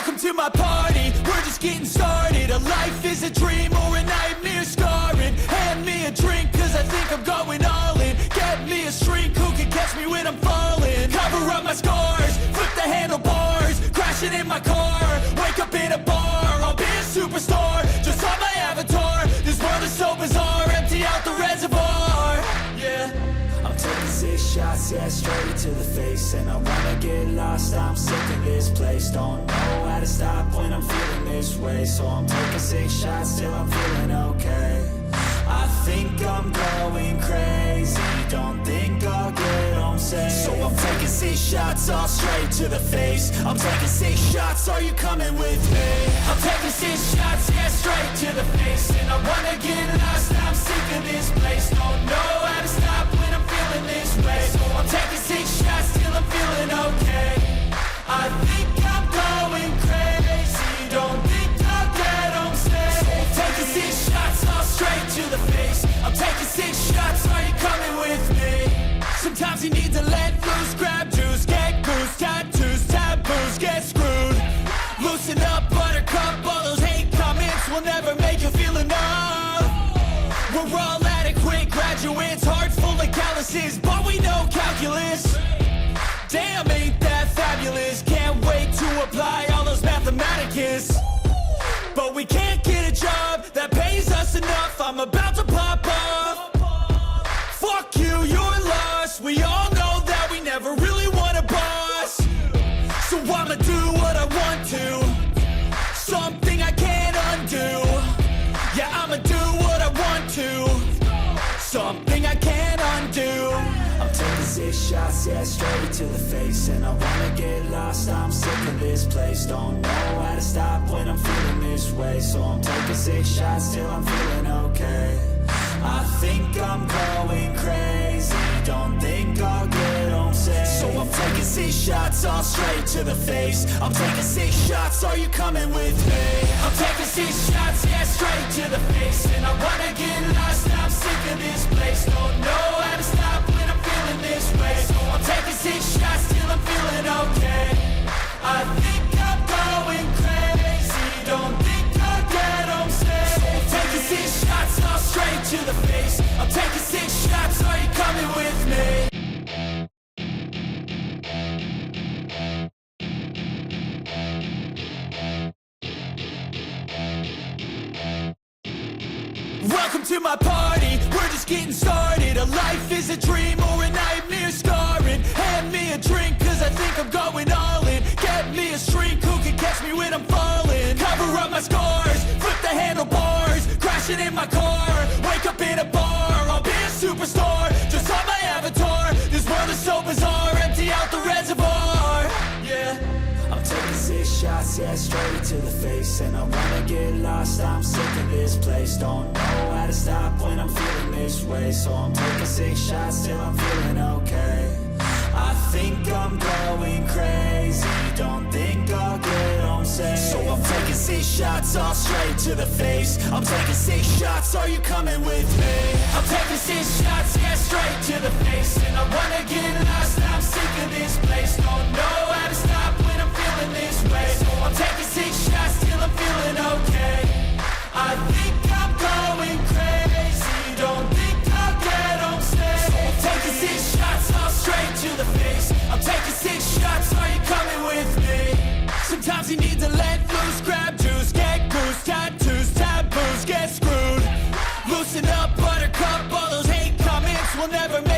Welcome to my party, we're just getting started. A life is a dream or a nightmare scarring. Hand me a drink cause I think I'm going all in. Get me a shrink who can catch me when I'm falling. Cover up my scars, flip the handlebars. Crashing in my car, wake up in a bar. I'll be a superstar, just on my avatar. This world is so bizarre, empty out the reservoir. Yeah, I'm taking 6 shots, yeah, straight to the face. And I wanna get lost, I'm sick of this place. Don't know how to stop when I'm feeling this way. So I'm taking 6 shots till I'm feeling okay. I think I'm going crazy, don't think I'll get home safe. So I'm taking 6 shots, all straight to the face. I'm taking 6 shots, are you coming with me? I'm taking 6 shots, yeah, straight to the face. And I wanna get lost, I'm sick of this place. Don't know how to stop when I'm feeling this way. So I'm taking 6 shots till I'm feeling okay. I think I'm going crazy, don't think I'll get home safe. So I'm taking 6 shots, all straight to the face. I'm taking 6 shots, are you coming with me? Sometimes you need to let loose, grab juice, get goose, tattoos, taboos, get screwed. Loosen up, buttercup, all those hate comments will never make you feel enough. We're all adequate graduates, heart full of calluses, but we know calculus. Damn, ain't that fabulous? Can't wait to apply all those mathematicus. But we can't get a job that pays us enough. I'm about to pop off. Fuck you, you're lost. We all know that we never really want a boss. So I'ma do what I want to, something I can't undo. Yeah, I'ma do what I want to, something I can't undo. I'm taking 6 shots, yeah, straight to the face. And I wanna get lost, I'm sick of this place. Don't know how to stop when I'm feeling this way. So I'm taking 6 shots till I'm feeling okay. I think I'm going crazy, don't think I'll get home safe. So I'm taking 6 shots, all straight to the face. I'm taking 6 shots, are you coming with me? I'm taking 6 shots, yeah, straight to the face. And I wanna get lost, I'm sick of this place. Don't know how to stop when I'm feeling this way. So I'm taking 6 shots till I'm feeling okay. I think I'm going crazy, don't think I'll get home safe. So I'm taking 6 shots, all straight to the face. I'm taking 6 shots, are you coming with me? Welcome to my party, we're just getting started. A life is a dream or a nightmare scarring. Hand me a drink cause I think I'm going all in. Get me a shrink who can catch me when I'm falling. Cover up my scars, flip the handlebars. Crashing in my car, wake up in a bar. I'll be a superstar, just on my avatar. This world is so bizarre, empty out the reservoir. Yeah, I'm taking 6 shots, yeah, straight to the face. And I wanna get lost, I'm sick of this place. Don't know how to stop when I'm feeling this way. So I'm taking 6 shots till I'm feeling okay. I think I'm going crazy, don't think I'll get home safe. So I'm taking 6 shots, all straight to the face. I'm taking 6 shots, are you coming with me? I'm taking 6 shots, yeah, straight to the face. And I wanna get lost, I'm sick of this place. Don't know how to stop when I'm feeling this way. So I'm taking 6 shots till I'm feeling okay. I think I'm going crazy, don't think I'll get home safe. So I'm taking 6 shots, all straight to the face. I'm taking 6 shots, are you coming with me? Sometimes you need to let loose, grab juice, get goose, tattoos, taboos, get screwed. Loosen up, buttercup, all those hate comments will never make